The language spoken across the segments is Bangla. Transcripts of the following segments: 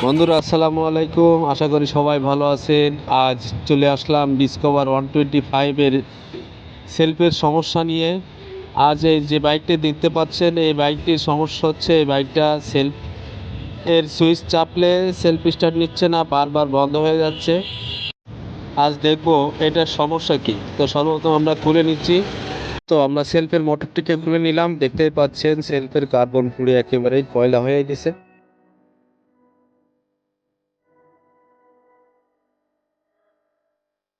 বন্ধুরা আসসালামু আলাইকুম, আশা করি সবাই ভালো আছেন। আজ চলে আসলাম ডিসকভার 125 এর সেলফের সমস্যা নিয়ে। আজ এই যে বাইকটি দেখতে পাচ্ছেন, এই বাইকটির সমস্যা হচ্ছে এই বাইকটা সেলফ এর সুইচ চাপলে সেলফ স্টার্ট নিচ্ছে না, বারবার বন্ধ হয়ে যাচ্ছে। আজ দেখব এটার সমস্যা কি। তো সর্বপ্রথম আমরা খুলে নিচ্ছি। তো আমরা সেলফের মোটরটিকে খুলে নিলাম। দেখতেই পাচ্ছেন সেলফের কার্বন পুড়ে একেবারেই কয়লা হয়ে গেছে।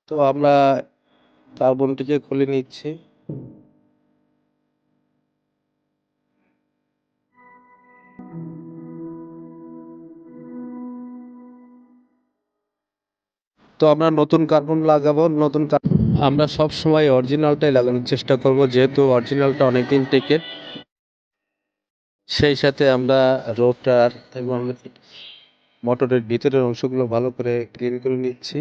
তো আমরা কার্বনটিকে খুলে নিচ্ছি। তো আমরা নতুন কার্বন লাগাবো। আমরা সব সময় অরিজিনালটাই লাগানোর চেষ্টা করব, যেহেতু অরিজিনালটা অনেকদিন টেকে। সেই সাথে আমরা রোটার এবং মোটরের ভিতরের অংশগুলো ভালো করে ক্লিন করে নিচ্ছি।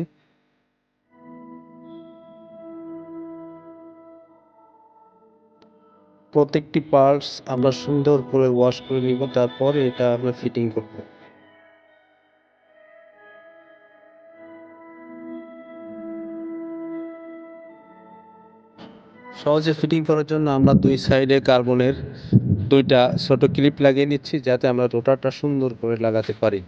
প্রত্যেকটি পার্টস আমরা সুন্দর করে ওয়াশ করে নিব, তারপর এটা আমরা ফিটিং করব। সহজে ফিটিং করার জন্য আমরা দুই সাইডে কার্বনের দুইটা ছোট ক্লিপ লাগিয়ে নিচ্ছি, যাতে আমরা রোটারটা সুন্দর করে লাগাতে পারি।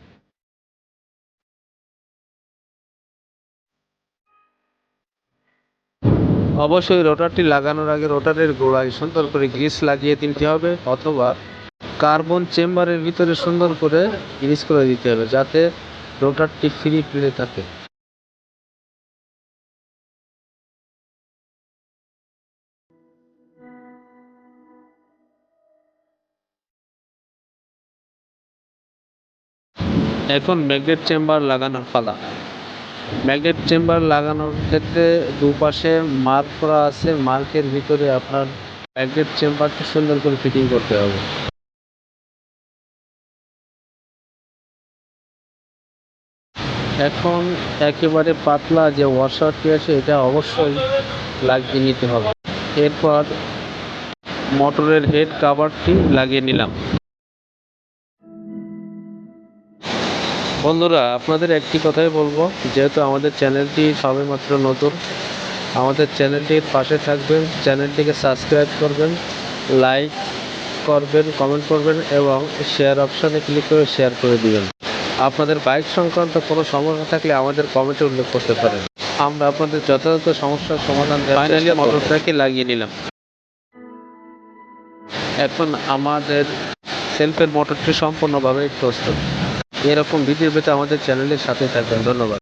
অবশ্যই রোটারটি লাগানোর আগে রোটারের গোড়ায় সুন্দর করে গ্রিস লাগিয়ে দিতে হবে, অথবা কার্বন চেম্বারের ভিতরে সুন্দর করে গ্রিস করে দিতে হবে, যাতে রোটারটি ফ্রি ফ্রি থাকে। এখন ম্যাগনেট চেম্বার লাগানোর পালা। ম্যাগনেট চেম্বার লাগানোর ক্ষেত্রে দুপাশে মার্ক করা আছে, মার্কের ভিতরে আপনার ম্যাগনেট চেম্বারটি সুন্দর করে ফিটিং করতে হবে। এখন একেবারে পাতলা যে ওয়াশারটি আছে, এটা অবশ্যই লাগিয়ে নিতে হবে। এরপর মোটরের হেড কাভারটি লাগিয়ে নিলাম। বন্ধুরা, আপনাদের একটি কথাই বলবো, যেহেতু আমাদের চ্যানেলটি সবেমাত্র নতুন, আমাদের চ্যানেলটির পাশে থাকবেন, চ্যানেলটিকে সাবস্ক্রাইব করবেন, লাইক করবেন, কমেন্ট করবেন এবং শেয়ার অপশানে ক্লিক করে শেয়ার করে দিবেন। আপনাদের বাইক সংক্রান্ত কোনো সমস্যা থাকলে আমাদের কমেন্টে উল্লেখ করতে পারেন। আমরা আপনাদের যথাযথ সমস্যার সমাধান ফাইনালি মোটরটাকে লাগিয়ে নিলাম। এখন আমাদের সেলফের মোটরটি সম্পূর্ণভাবে প্রস্তুত। এরকম ভিডিও পেতে আমাদের চ্যানেলের সাথে থাকবেন। ধন্যবাদ।